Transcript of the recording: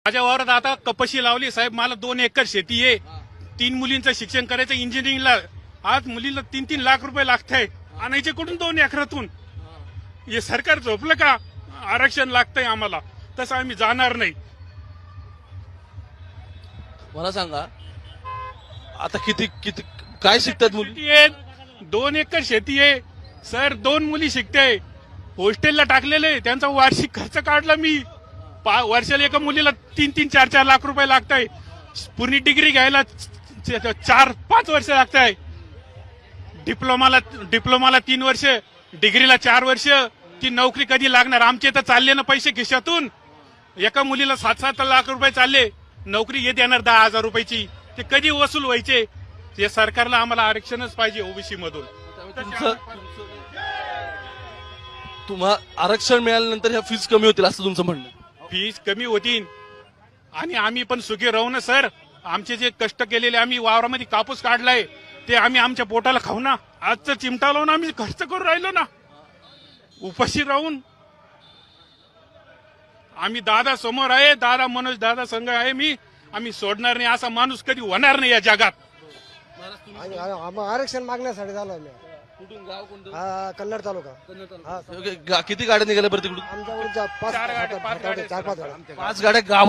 माझ्या वावरात आता कपाशी लावली साहेब. मला 2 एकर शेती आहे. 3 मुलींचं शिक्षण करायचं इंजिनिअरिंगला. आज मुलीला 3-3 लाख रुपये लागताय. आणायचे कुठून 2 एकरातून? हे सरकार झोपलं का? आरक्षण लागतंय आम्हाला, तसं आम्ही जाणार नाही. मला सांगा आता किती किती काय शिकतात मुली? शेती आहे, 2 एकर शेती आहे सर. 2 मुली शिकते. हॉस्टेलला टाकलेले, त्यांचा वार्षिक खर्च काढला मी. वर्षाला एका मुलीला 3-3, 4-4 लाख रुपये लागताय. पूर्ण डिग्री घ्यायला 4-5 वर्ष लागताय. डिप्लोमाला 3 वर्ष, डिग्रीला 4 वर्ष. ती नोकरी कधी लागणार? आमचे तर चालले ना पैसे खिशातून. एका मुलीला 7-7 लाख रुपये चालले. नोकरी येत येणार 10,000 रुपयाची. ते कधी वसूल व्हायचे? ते सरकारला आम्हाला आरक्षणच पाहिजे ओबीसी मधून. तुम्हाला आरक्षण मिळाल्यानंतर ह्या फीज कमी होतील असं तुमचं म्हणणं? फीस कमी होतील आणि आम्ही पण सुखी राहू ना सर. आमचे जे कष्ट केलेले, आम्ही वावरामध्ये कापूस काढलाय, ते आम्ही आमच्या पोटाला खाऊ ना. आजचं चिमटा लावून आम्ही खर्च करून राहिलो ना, उपाशी राहून. आम्ही दादा समोर आहे, दादा मनोज दादा संघ आहे मी. आम्ही सोडणार नाही, असा माणूस कधी होणार नाही या जगात. आरक्षण मागण्यासाठी झालो आम्ही. कुठून गाव कोणतं? कन्नड तालुका. किती गाड्या निघाल्या बरं तिकडून? आमच्याकडून 4-5 गाड्या. 5 गाड्या गाव